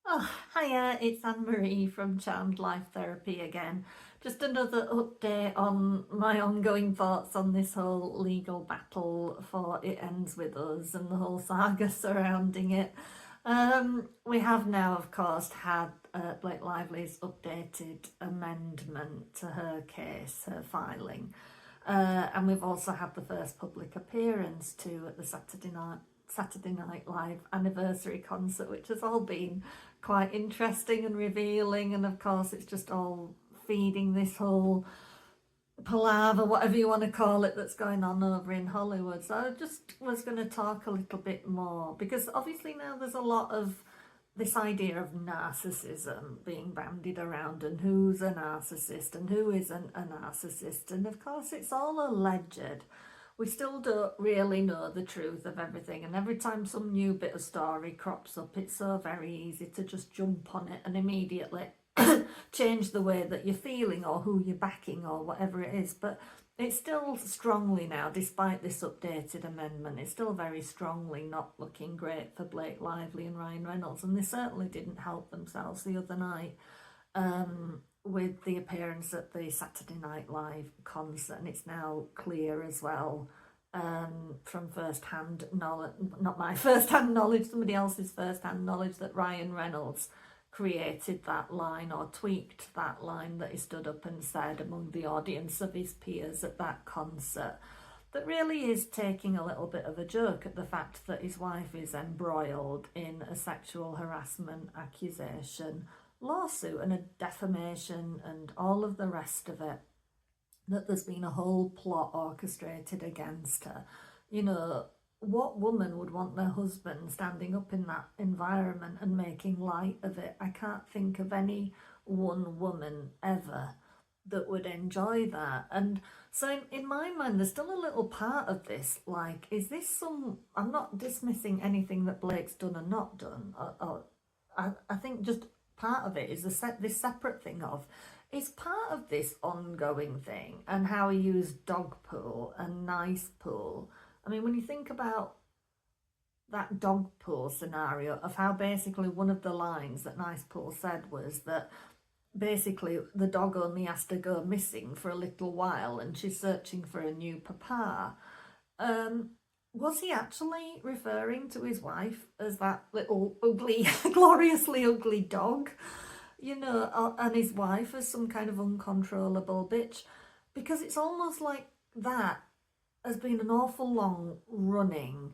Oh, hiya, it's Anne-Marie from Charmed Life Therapy again. Just another update on my ongoing thoughts on this whole legal battle for It Ends With Us and the whole saga surrounding it. We have now, of course, had Blake Lively's updated amendment to her case, her filing. And we've also had the first public appearance too at the Saturday Night Live anniversary concert, which has all been quite interesting and revealing. And of course, it's just all feeding this whole palaver, whatever you want to call it, that's going on over in Hollywood. So I just was going to talk a little bit more because obviously now there's a lot of this idea of narcissism being bandied around and who's a narcissist and who isn't a narcissist. And of course, it's all alleged. We still don't really know the truth of everything, and every time some new bit of story crops up, it's so very easy to just jump on it and immediately change the way that you're feeling or who you're backing or whatever it is. But it's still strongly now, despite this updated amendment, it's still very strongly not looking great for Blake Lively and Ryan Reynolds, and they certainly didn't help themselves the other night with the appearance at the Saturday Night Live concert. And it's now clear as well from first-hand knowledge, not my first-hand knowledge, somebody else's first-hand knowledge, that Ryan Reynolds created that line or tweaked that line that he stood up and said among the audience of his peers at that concert, that really is taking a little bit of a joke at the fact that his wife is embroiled in a sexual harassment accusation lawsuit and a defamation and all of the rest of it, that there's been a whole plot orchestrated against her. You know, what woman would want their husband standing up in that environment and making light of it? I can't think of any one woman ever that would enjoy that. And so in my mind, there's still a little part of this, like, is this some, I'm not dismissing anything that Blake's done and not done, or I think just part of it is this separate thing of, is part of this ongoing thing, and how he used dog pool and nice pool. I mean, when you think about that dog pool scenario of how basically one of the lines that Nice Pool said was that basically the dog only has to go missing for a little while and she's searching for a new papa. Was he actually referring to his wife as that little ugly, gloriously ugly dog? You know, and his wife as some kind of uncontrollable bitch? Because it's almost like that has been an awful long running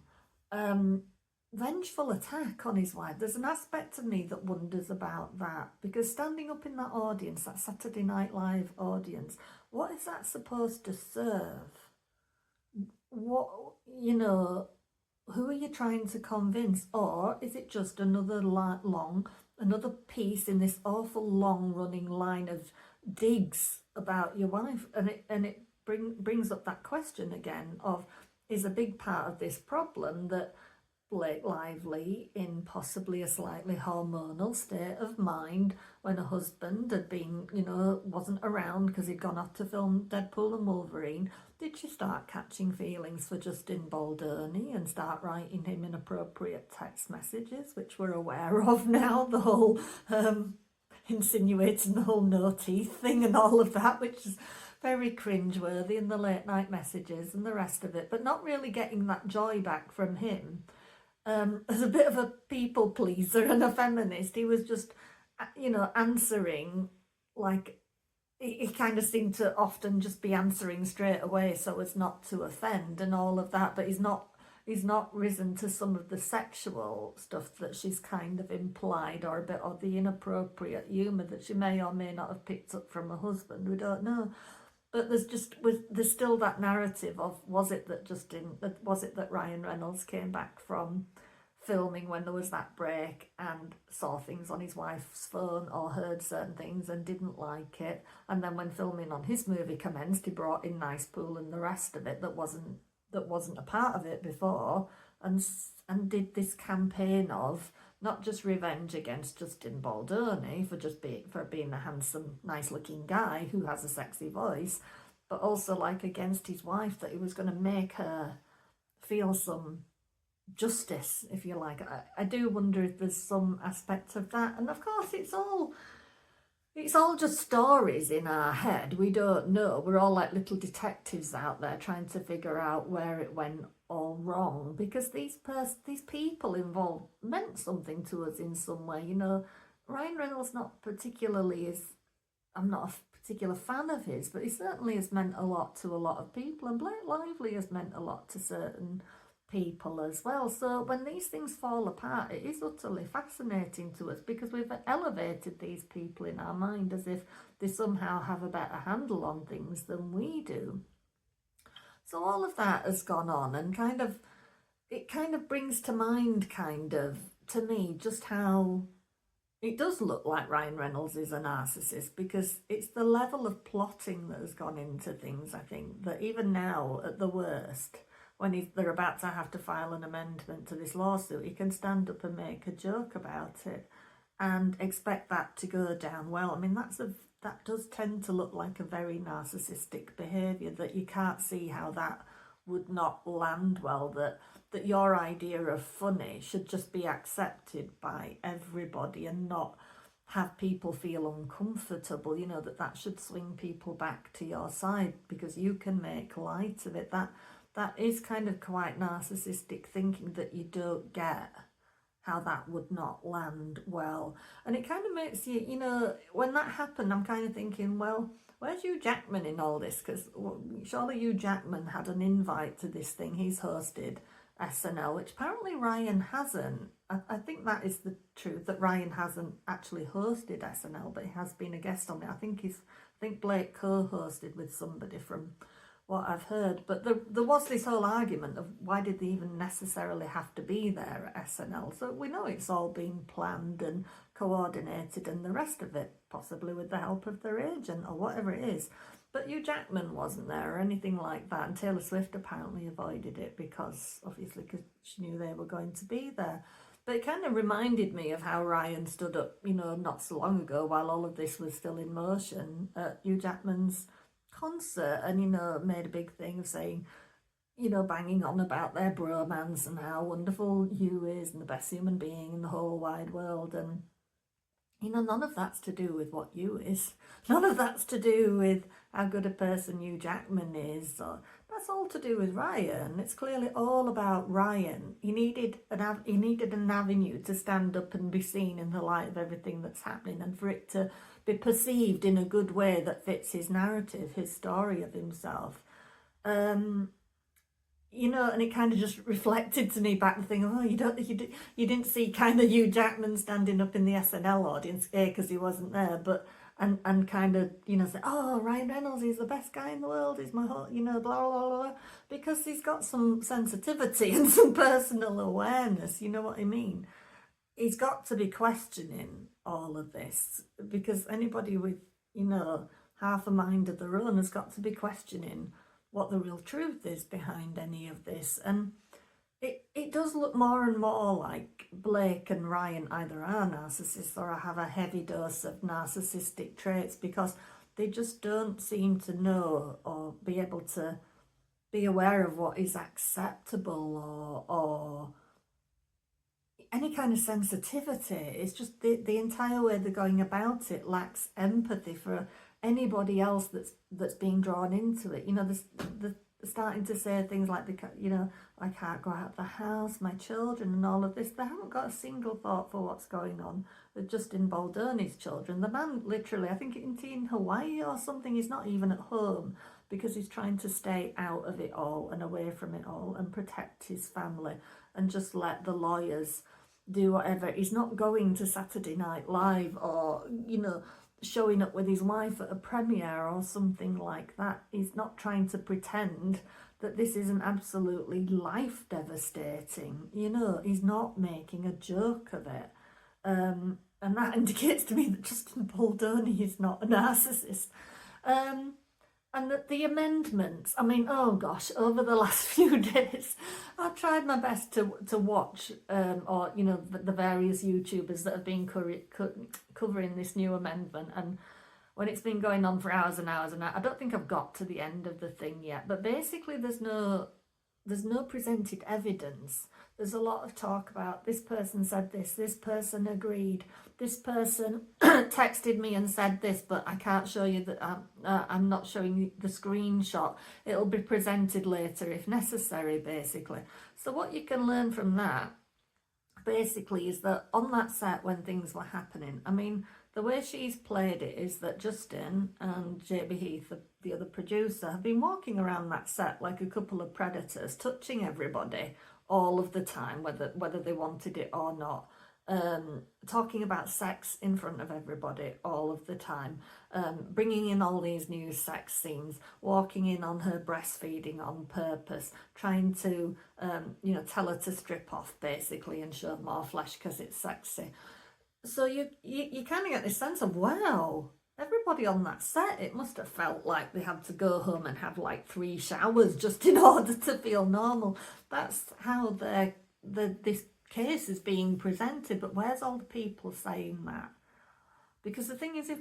vengeful attack on his wife. There's an aspect of me that wonders about that, because standing up in that audience, that Saturday Night Live audience, what is that supposed to serve? What, you know, who are you trying to convince? Or is it just another another piece in this awful long running line of digs about your wife? And it brings up that question again of, is a big part of this problem that Blake Lively, in possibly a slightly hormonal state of mind when her husband had been, you know, wasn't around because he'd gone off to film Deadpool and Wolverine, did she start catching feelings for Justin Baldoni and start writing him inappropriate text messages, which we're aware of now, the whole insinuating the whole no teeth thing and all of that, which is very cringeworthy, and the late night messages and the rest of it, but not really getting that joy back from him. As a bit of a people pleaser and a feminist, he was just, you know, answering like, he kind of seemed to often just be answering straight away so as not to offend and all of that, but he's not risen to some of the sexual stuff that she's kind of implied, or a bit of the inappropriate humour that she may or may not have picked up from her husband. We don't know. But there's still that narrative of, was it that Ryan Reynolds came back from filming when there was that break and saw things on his wife's phone or heard certain things and didn't like it, and then when filming on his movie commenced, he brought in Nice Pool and the rest of it that wasn't a part of it before, and did this campaign of not just revenge against Justin Baldoni for being a handsome, nice-looking guy who has a sexy voice, but also like against his wife, that he was going to make her feel some justice, if you like. I do wonder if there's some aspect of that. And of course, it's all just stories in our head. We don't know. We're all like little detectives out there trying to figure out where it went all wrong, because these people involved meant something to us in some way. You know, Ryan Reynolds I'm not a particular fan of his, but he certainly has meant a lot to a lot of people, and Blake Lively has meant a lot to certain people as well. So when these things fall apart, it is utterly fascinating to us, because we've elevated these people in our mind as if they somehow have a better handle on things than we do. So all of that has gone on, and it kind of brings to mind, to me, just how it does look like Ryan Reynolds is a narcissist, because it's the level of plotting that has gone into things, I think, that even now, at the worst, when they're about to have to file an amendment to this lawsuit, he can stand up and make a joke about it and expect that to go down well. I mean, that does tend to look like a very narcissistic behaviour, that you can't see how that would not land well, that your idea of funny should just be accepted by everybody and not have people feel uncomfortable, you know, that should swing people back to your side because you can make light of it. That is kind of quite narcissistic thinking, that you don't get how that would not land well. And it kind of makes you, you know, when that happened, I'm kind of thinking, well, where's Hugh Jackman in all this? Because surely Hugh Jackman had an invite to this thing. He's hosted SNL, which apparently Ryan hasn't. I think that is the truth, that Ryan hasn't actually hosted SNL, but he has been a guest on it. I think Blake co-hosted with somebody, from what I've heard. But there was this whole argument of why did they even necessarily have to be there at SNL. So we know it's all been planned and coordinated and the rest of it, possibly with the help of their agent or whatever it is. But Hugh Jackman wasn't there or anything like that, and Taylor Swift apparently avoided it because she knew they were going to be there. But it kind of reminded me of how Ryan stood up, you know, not so long ago while all of this was still in motion at Hugh Jackman's concert, and, you know, made a big thing of saying, you know, banging on about their bromance and how wonderful Hugh is and the best human being in the whole wide world. And, you know, none of that's to do with what Hugh is. None of that's to do with how good a person Hugh Jackman is. That's all to do with Ryan. It's clearly all about Ryan. He needed an avenue to stand up and be seen in the light of everything that's happening, and for it to be perceived in a good way that fits his narrative, his story of himself. You know, and it kind of just reflected to me back the thing, oh, you didn't see kind of Hugh Jackman standing up in the SNL audience, because he wasn't there, but and kind of, you know, say, oh, Ryan Reynolds, he's the best guy in the world, he's my whole, you know, blah, blah, blah, blah, because he's got some sensitivity and some personal awareness, you know what I mean? He's got to be questioning all of this, because anybody with, you know, half a mind of their own has got to be questioning what the real truth is behind any of this. And it does look more and more like Blake and Ryan either are narcissists or have a heavy dose of narcissistic traits, because they just don't seem to know or be able to be aware of what is acceptable or any kind of sensitivity. It's just the entire way they're going about it lacks empathy for anybody else that's being drawn into it. You know, they're starting to say things like, you know, I can't go out of the house, my children, and all of this. They haven't got a single thought for what's going on with Justin Baldoni's children. The man literally, I think in Hawaii or something, he's not even at home because he's trying to stay out of it all and away from it all and protect his family and just let the lawyers do whatever. He's not going to Saturday Night Live or, you know, showing up with his wife at a premiere or something like that. He's not trying to pretend that this isn't absolutely life devastating. You know, he's not making a joke of it. And that indicates to me that Justin Baldoni is not a narcissist. And that the amendments, I mean, oh gosh, over the last few days, I've tried my best to watch, or, you know, the various YouTubers that have been covering this new amendment. And when it's been going on for hours and hours and hours, I don't think I've got to the end of the thing yet. But basically, there's no there's no presented evidence. There's a lot of talk about this person said this person agreed, this person texted me and said this, but I can't show you that. I'm not showing you the screenshot. It'll be presented later if necessary, basically. So what you can learn from that basically is that on that set when things were happening, I mean, the way she's played it is that Justin and JB Heath, the other producer, have been walking around that set like a couple of predators, touching everybody all of the time, whether they wanted it or not. Talking about sex in front of everybody all of the time, bringing in all these new sex scenes, walking in on her breastfeeding on purpose, trying to, tell her to strip off basically and show more flesh because it's sexy. So you kind of get this sense of, wow, everybody on that set, it must have felt like they had to go home and have like 3 showers just in order to feel normal. That's how this case is being presented. But where's all the people saying that? Because the thing is, if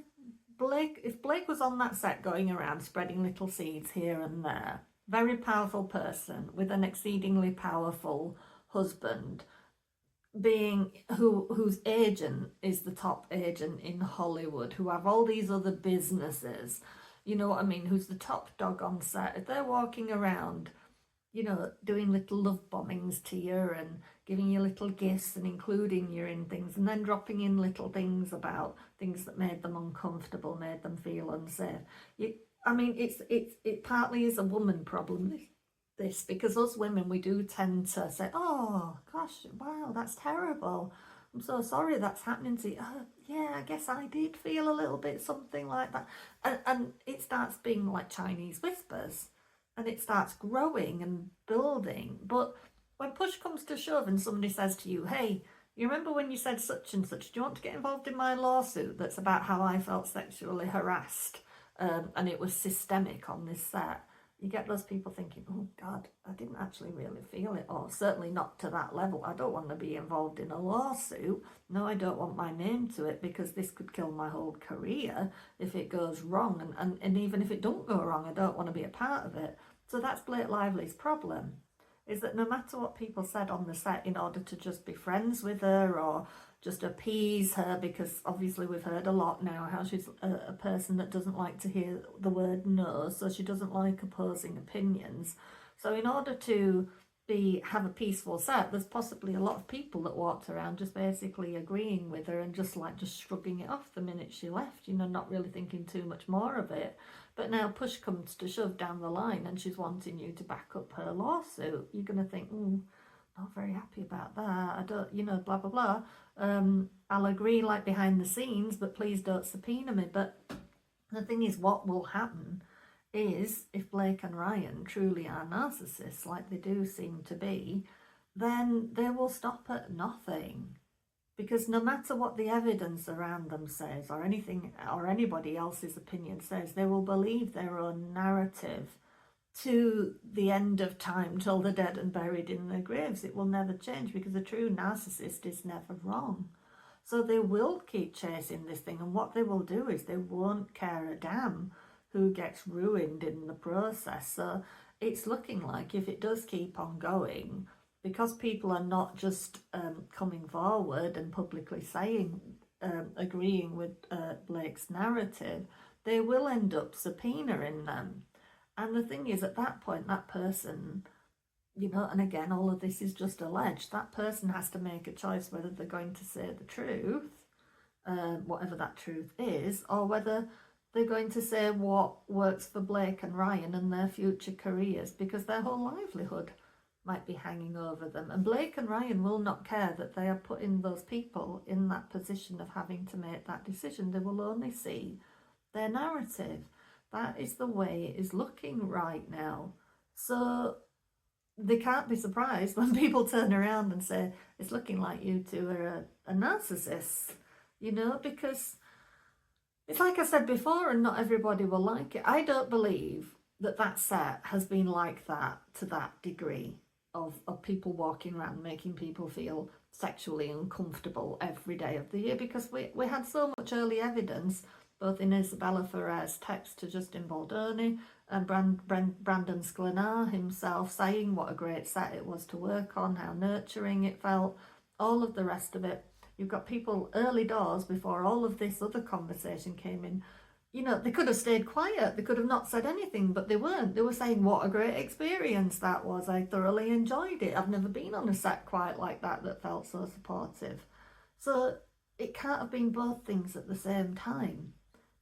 Blake was on that set going around spreading little seeds here and there, very powerful person with an exceedingly powerful husband, whose agent is the top agent in Hollywood, who have all these other businesses, you know what I mean, who's the top dog on set, if they're walking around, doing little love bombings to you and giving you little gifts and including you in things, and then dropping in little things about things that made them uncomfortable, made them feel unsafe. It partly is a woman problem, this, because us women, we do tend to say, oh gosh, wow, that's terrible, I'm so sorry that's happening to you. Yeah, I guess I did feel a little bit something like that, and it starts being like Chinese whispers, and it starts growing and building. But when push comes to shove and somebody says to you, hey, you remember when you said such and such, do you want to get involved in my lawsuit that's about how I felt sexually harassed, and it was systemic on this set? You get those people thinking, oh God, I didn't actually really feel it, or certainly not to that level. I don't want to be involved in a lawsuit. No, I don't want my name to it, because this could kill my whole career if it goes wrong. And even if it don't go wrong, I don't want to be a part of it. So that's Blake Lively's problem, is that no matter what people said on the set in order to just be friends with her or just appease her, because obviously we've heard a lot now how she's a person that doesn't like to hear the word no, so she doesn't like opposing opinions. So in order to have a peaceful set, there's possibly a lot of people that walked around just basically agreeing with her and just shrugging it off the minute she left, not really thinking too much more of it. But now push comes to shove down the line and she's wanting you to back up her lawsuit. You're going to think, not very happy about that. I don't, blah, blah, blah. I'll agree like behind the scenes, but please don't subpoena me. But the thing is, what will happen is, if Blake and Ryan truly are narcissists, like they do seem to be, then they will stop at nothing. Because no matter what the evidence around them says, or anything, or anybody else's opinion says, they will believe their own narrative to the end of time, till they're dead and buried in their graves. It will never change, because a true narcissist is never wrong. So they will keep chasing this thing, and what they will do is they won't care a damn who gets ruined in the process. So it's looking like, if it does keep on going, because people are not just coming forward and publicly saying, agreeing with Blake's narrative, they will end up subpoenaing them. And the thing is, at that point, that person, and again, all of this is just alleged, that person has to make a choice whether they're going to say the truth, whatever that truth is, or whether they're going to say what works for Blake and Ryan and their future careers, because their whole livelihood might be hanging over them. And Blake and Ryan will not care that they are putting those people in that position of having to make that decision. They will only see their narrative. That is the way it is looking right now. So they can't be surprised when people turn around and say, it's looking like you two are a narcissist, because it's like I said before, and not everybody will like it. I don't believe that set has been like that to that degree of people walking around making people feel sexually uncomfortable every day of the year, because we had so much early evidence, both in Isabella Ferrer's text to Justin Baldoni, Brandon Sklenar himself saying what a great set it was to work on, how nurturing it felt, all of the rest of it. You've got people early doors before all of this other conversation came in. You know, they could have stayed quiet, they could have not said anything, but they weren't. They were saying what a great experience that was. I thoroughly enjoyed it. I've never been on a set quite like that felt so supportive. So it can't have been both things at the same time.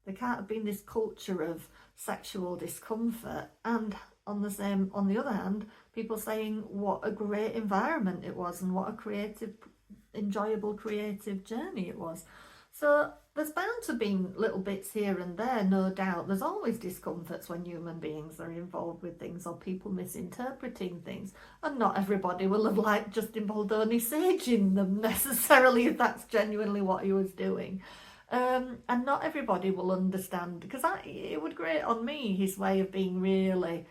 There can't have been this culture of sexual discomfort and on the other hand, people saying what a great environment it was and what a enjoyable creative journey it was. So there's bound to be little bits here and there, no doubt. There's always discomforts when human beings are involved with things or people misinterpreting things. And not everybody will have liked Justin Baldoni saging them necessarily if that's genuinely what he was doing. And not everybody will understand, because it would grate on me his way of being really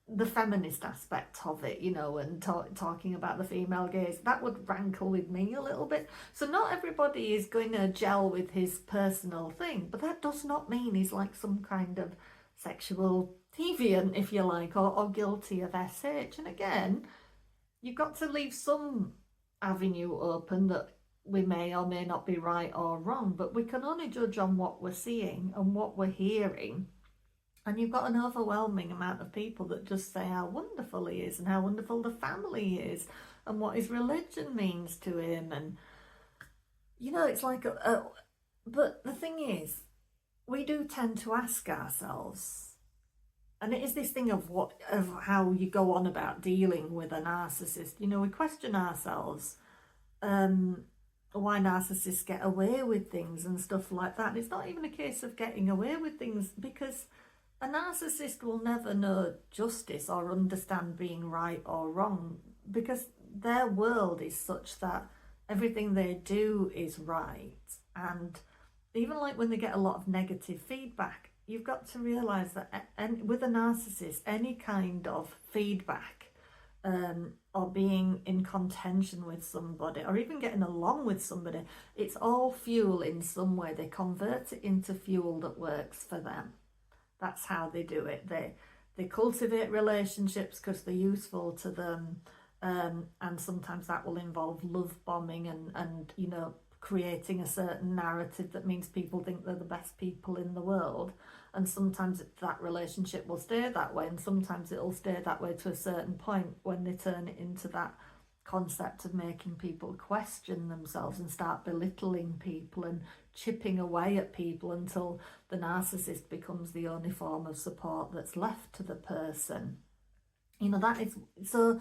the feminist aspect of it, you know, and talking about the female gaze. That would rankle with me a little bit. So not everybody is going to gel with his personal thing, but that does not mean he's like some kind of sexual deviant, if you like, or guilty of SH. And again, you've got to leave some avenue open that we may or may not be right or wrong, but we can only judge on what we're seeing and what we're hearing. And you've got an overwhelming amount of people that just say how wonderful he is and how wonderful the family is and what his religion means to him. And, you know, it's like, but the thing is, we do tend to ask ourselves, and it is this thing of how you go on about dealing with a narcissist. You know, we question ourselves, why narcissists get away with things and stuff like that. And it's not even a case of getting away with things, because a narcissist will never know justice or understand being right or wrong, because their world is such that everything they do is right. And even like when they get a lot of negative feedback, you've got to realise that with a narcissist, any kind of feedback or being in contention with somebody or even getting along with somebody, it's all fuel in some way. They convert it into fuel that works for them. That's how they do it. They cultivate relationships because they're useful to them, and sometimes that will involve love bombing and you know, creating a certain narrative that means people think they're the best people in the world. And sometimes that relationship will stay that way, and sometimes it'll stay that way to a certain point when they turn it into that concept of making people question themselves and start belittling people and chipping away at people until the narcissist becomes the only form of support that's left to the person. You know, that is so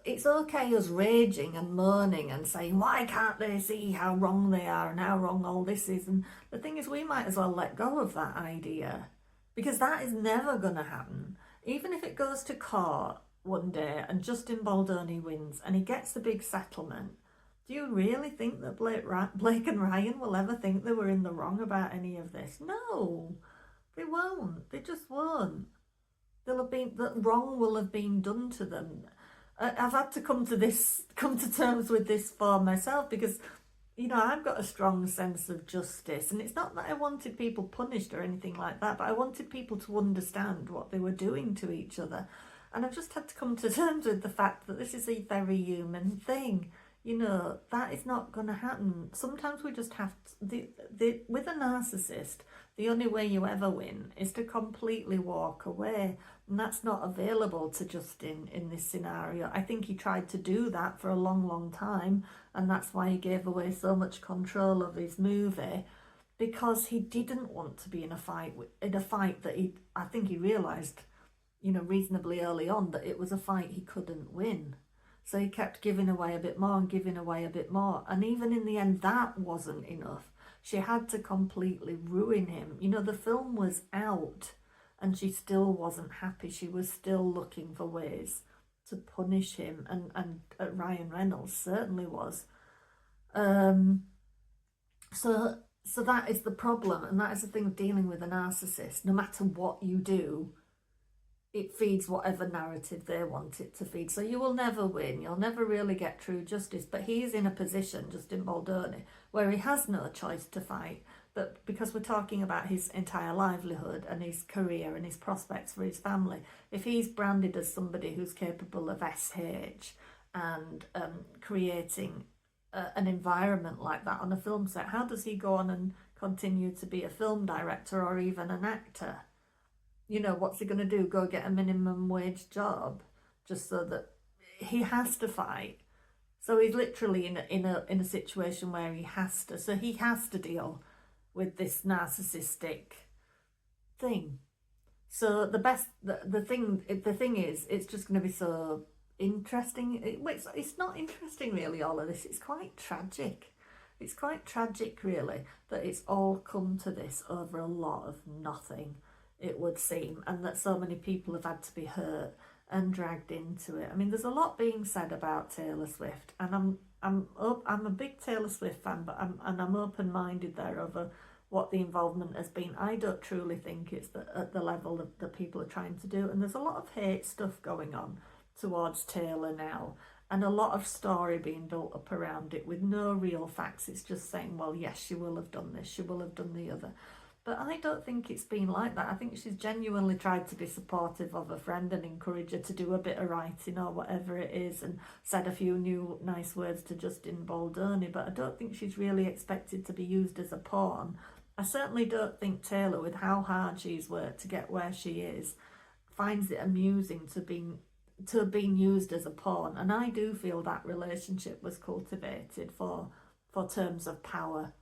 it's okay us raging and moaning and saying, why can't they see how wrong they are and how wrong all this is? And the thing is, we might as well let go of that idea, because that is never going to happen. Even if it goes to court one day and Justin Baldoni wins and he gets the big settlement, do you really think that Blake and Ryan will ever think they were in the wrong about any of this? No, they won't. They just won't. The wrong will have been done to them. I've had to come to terms with this for myself, because, you know, I've got a strong sense of justice, and it's not that I wanted people punished or anything like that, but I wanted people to understand what they were doing to each other. And I've just had to come to terms with the fact that this is a very human thing. You know, that is not going to happen. Sometimes we just have to, with a narcissist, the only way you ever win is to completely walk away. And that's not available to Justin in this scenario. I think he tried to do that for a long, long time. And that's why he gave away so much control of his movie, because he didn't want to be in a fight that I think he realised, you know, reasonably early on that it was a fight he couldn't win. So he kept giving away a bit more and giving away a bit more. And even in the end, that wasn't enough. She had to completely ruin him. You know, the film was out and she still wasn't happy. She was still looking for ways to punish him. And Ryan Reynolds certainly was. So that is the problem. And that is the thing of dealing with a narcissist. No matter what you do, it feeds whatever narrative they want it to feed. So you will never win. You'll never really get true justice. But he is in a position, Justin Baldoni, where he has no choice to fight, But because we're talking about his entire livelihood and his career and his prospects for his family, if he's branded as somebody who's capable of SH and creating an environment like that on a film set, how does he go on and continue to be a film director or even an actor? You know, what's he going to do? Go get a minimum wage job just so that he has to fight? So he's literally in a situation where he has to. So he has to deal with this narcissistic thing. So the thing is, it's just going to be so interesting. It's not interesting really, all of this. It's quite tragic. It's quite tragic really that it's all come to this over a lot of nothing, it would seem, and that so many people have had to be hurt and dragged into it. I mean, there's a lot being said about Taylor Swift, and I'm a big Taylor Swift fan, but I'm open-minded there over what the involvement has been. I don't truly think it's at the level that people are trying to do, and there's a lot of hate stuff going on towards Taylor now, and a lot of story being built up around it with no real facts. It's just saying, well, yes, she will have done this, she will have done the other. But I don't think it's been like that. I think she's genuinely tried to be supportive of a friend and encourage her to do a bit of writing or whatever it is, and said a few new nice words to Justin Baldoni, but I don't think she's really expected to be used as a pawn. I certainly don't think Taylor, with how hard she's worked to get where she is, finds it amusing to have been used as a pawn. And I do feel that relationship was cultivated for terms of power,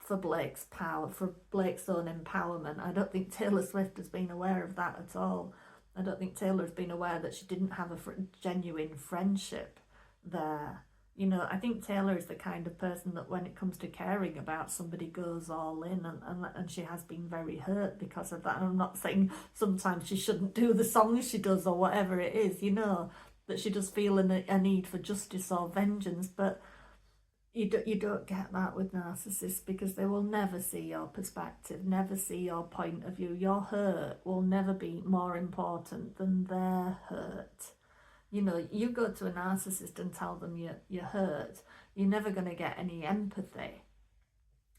for Blake's power, for Blake's own empowerment. I don't think Taylor Swift has been aware of that at all. I don't think Taylor has been aware that she didn't have a genuine friendship there. You know, I think Taylor is the kind of person that when it comes to caring about somebody goes all in, and she has been very hurt because of that. And I'm not saying sometimes she shouldn't do the songs she does or whatever it is, you know, that she does feel a need for justice or vengeance, but you don't get that with narcissists, because they will never see your perspective, never see your point of view. Your hurt will never be more important than their hurt. You know, you go to a narcissist and tell them you're hurt, you're never going to get any empathy.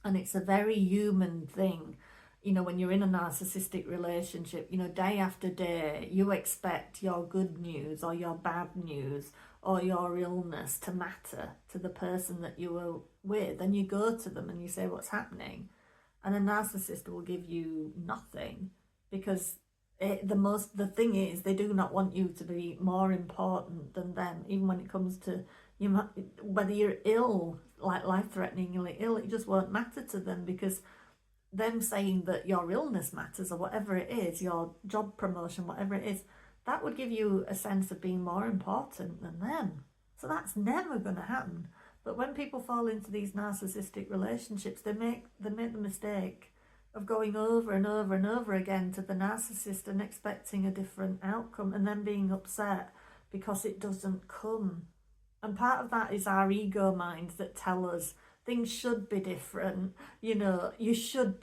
And it's a very human thing. You know, when you're in a narcissistic relationship, you know, day after day, you expect your good news or your bad news or your illness to matter to the person that you were with. And you go to them and you say, what's happening? And a narcissist will give you nothing, because the thing is, they do not want you to be more important than them. Even when it comes to whether you're ill, like life-threateningly ill, it just won't matter to them, because them saying that your illness matters or whatever it is, your job promotion, whatever it is, that would give you a sense of being more important than them. So that's never going to happen. But when people fall into these narcissistic relationships, they make the mistake of going over and over and over again to the narcissist and expecting a different outcome, and then being upset because it doesn't come. And part of that is our ego minds that tell us things should be different. You know, you should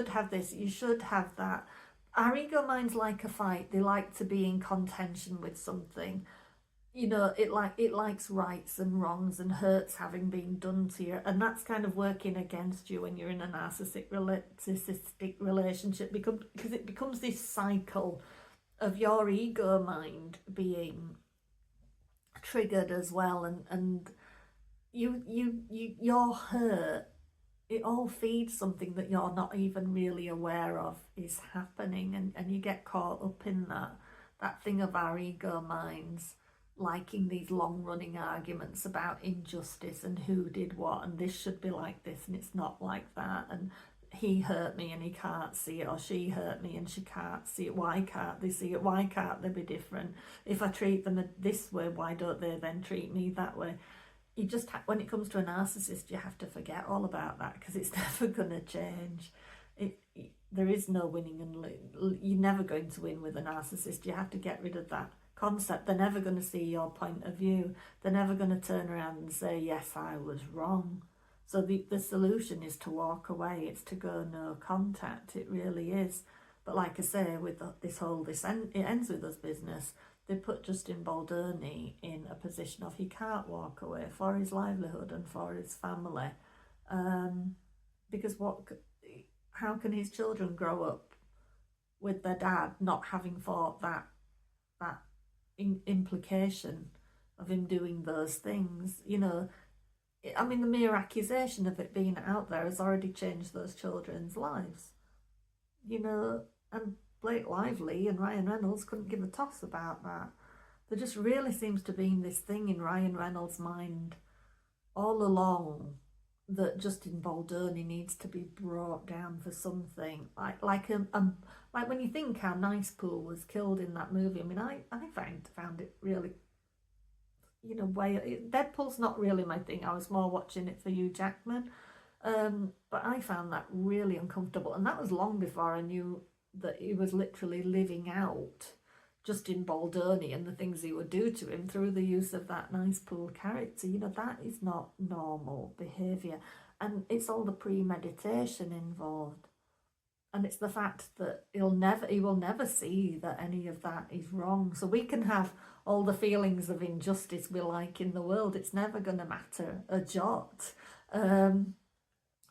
have this, you should have that. Our ego minds like a fight. They like to be in contention with something. You know, it likes rights and wrongs and hurts having been done to you, and that's kind of working against you when you're in a narcissistic relationship, because it becomes this cycle of your ego mind being triggered as well, and your hurt, it all feeds something that you're not even really aware of is happening, and you get caught up in that thing of our ego minds liking these long-running arguments about injustice and who did what, and this should be like this and it's not like that, and he hurt me and he can't see it, or she hurt me and she can't see it. Why can't they see it? Why can't they be different? If I treat them this way, why don't they then treat me that way? You just when it comes to a narcissist, you have to forget all about that, because it's never going to change. There is no winning, and you're never going to win with a narcissist. You have to get rid of that concept. They're never going to see your point of view. They're never going to turn around and say, yes, I was wrong. So the solution is to walk away. It's to go no contact. It really is. But like I say, with this it ends with us business, they put Justin Baldoni in a position of he can't walk away for his livelihood and for his family. Because how can his children grow up with their dad not having thought that implication of him doing those things? You know, I mean, the mere accusation of it being out there has already changed those children's lives. You know, and Blake Lively and Ryan Reynolds couldn't give a toss about that. There just really seems to be this thing in Ryan Reynolds' mind all along that Justin Baldoni needs to be brought down for something. Like when you think how Nicepool was killed in that movie. I mean, I found it really, you know, Deadpool's not really my thing. I was more watching it for Hugh Jackman. But I found that really uncomfortable, and that was long before I knew that he was literally living out Justin Baldoni and the things he would do to him through the use of that Nicepool character. You know, that is not normal behaviour, and it's all the premeditation involved, and it's the fact that he will never see that any of that is wrong. So we can have all the feelings of injustice we like in the world, it's never going to matter a jot.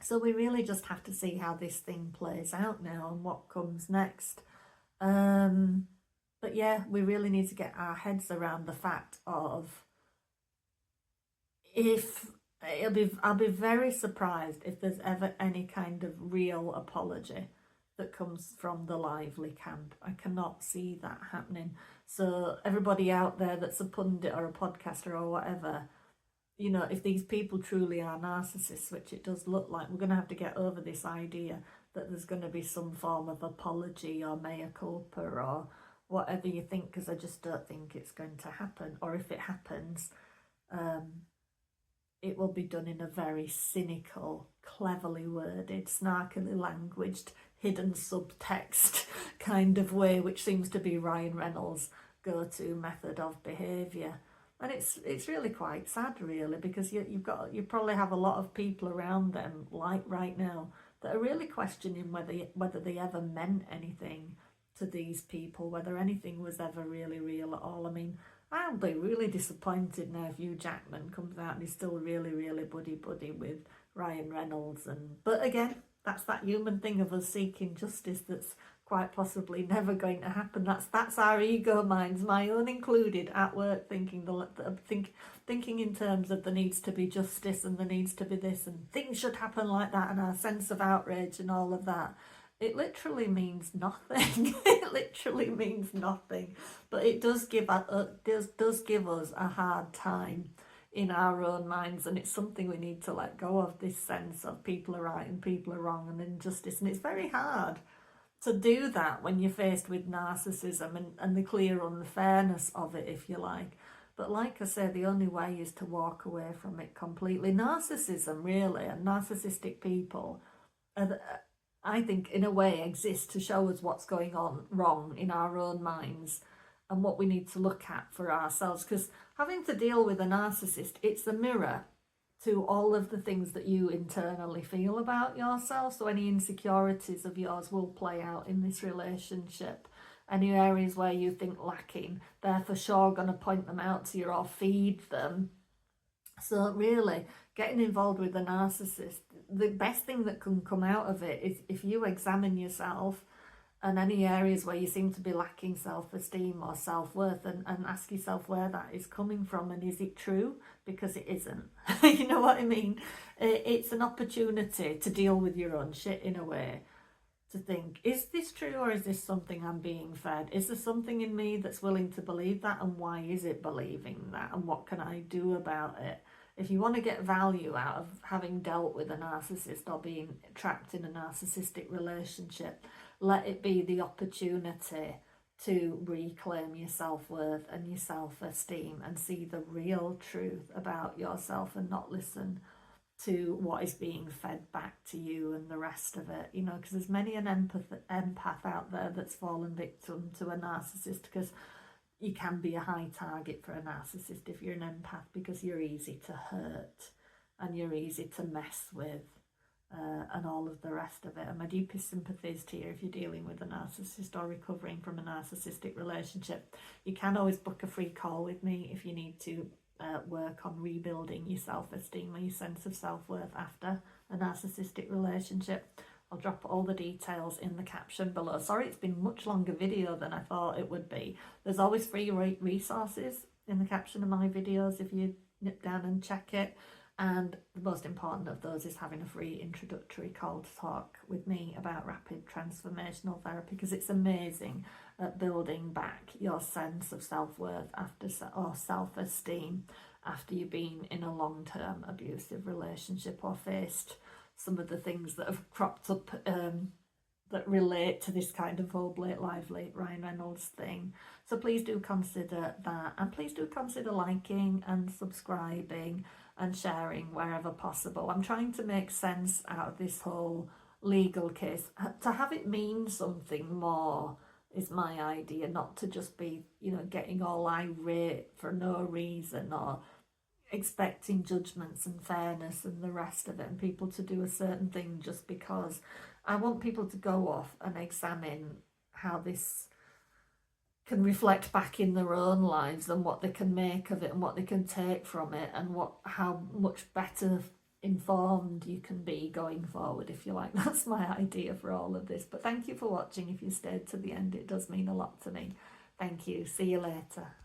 So we really just have to see how this thing plays out now and what comes next. But yeah, we really need to get our heads around the fact of I'll be very surprised if there's ever any kind of real apology that comes from the Lively camp. I cannot see that happening. So everybody out there that's a pundit or a podcaster or whatever, you know, if these people truly are narcissists, which it does look like, we're going to have to get over this idea that there's going to be some form of apology or mea culpa or whatever you think, because I just don't think it's going to happen. Or if it happens, it will be done in a very cynical, cleverly worded, snarkily languaged, hidden subtext kind of way, which seems to be Ryan Reynolds' go-to method of behaviour. And it's really quite sad, really, because you probably have a lot of people around them, like right now, that are really questioning whether they ever meant anything to these people, whether anything was ever really real at all. I mean, I'll be really disappointed now if Hugh Jackman comes out and he's still really, really buddy with Ryan Reynolds. But again, that's that human thing of us seeking justice that's quite possibly never going to happen. That's our ego minds, my own included, at work thinking in terms of there needs to be justice and there needs to be this and things should happen like that, and our sense of outrage and all of that. It literally means nothing. It literally means nothing. But it does give us a hard time in our own minds, and it's something we need to let go of, this sense of people are right and people are wrong and injustice. And it's very hard to do that when you're faced with narcissism and the clear unfairness of it, if you like. But like I say, the only way is to walk away from it completely. Narcissism, really, and narcissistic people, I think, in a way, exist to show us what's going on wrong in our own minds and what we need to look at for ourselves. Because having to deal with a narcissist, it's a mirror to all of the things that you internally feel about yourself. So any insecurities of yours will play out in this relationship. Any areas where you think lacking, they're for sure going to point them out to you or feed them. So really, getting involved with a narcissist, the best thing that can come out of it is if you examine yourself and any areas where you seem to be lacking self-esteem or self-worth, and ask yourself where that is coming from, and is it true? Because it isn't. You know what I mean? It's an opportunity to deal with your own shit in a way, to think, is this true or is this something I'm being fed? Is there something in me that's willing to believe that, and why is it believing that, and what can I do about it? If you want to get value out of having dealt with a narcissist or being trapped in a narcissistic relationship, let it be the opportunity to reclaim your self-worth and your self-esteem and see the real truth about yourself, and not listen to what is being fed back to you and the rest of it, you know, because there's many an empath out there that's fallen victim to a narcissist, because you can be a high target for a narcissist if you're an empath, because you're easy to hurt and you're easy to mess with, and all of the rest of it. And my deepest sympathies to you if you're dealing with a narcissist or recovering from a narcissistic relationship. You can always book a free call with me if you need to work on rebuilding your self-esteem or your sense of self-worth after a narcissistic relationship. I'll drop all the details in the caption below. Sorry, it's been a much longer video than I thought it would be. There's always free resources in the caption of my videos if you nip down and check it. And the most important of those is having a free introductory call to talk with me about rapid transformational therapy, because it's amazing at building back your sense of self-worth after or self-esteem after you've been in a long-term abusive relationship or faced some of the things that have cropped up that relate to this kind of whole Blake Lively, Ryan Reynolds thing. So please do consider that, and please do consider liking and subscribing and sharing wherever possible. I'm trying to make sense out of this whole legal case, to have it mean something more is my idea, not to just be, you know, getting all irate for no reason or expecting judgments and fairness and the rest of it, and people to do a certain thing just because. I want people to go off and examine how this can reflect back in their own lives and what they can make of it and what they can take from it, and how much better informed you can be going forward, if you like. That's my idea for all of this. But thank you for watching. If you stayed to the end, it does mean a lot to me. Thank you. See you later.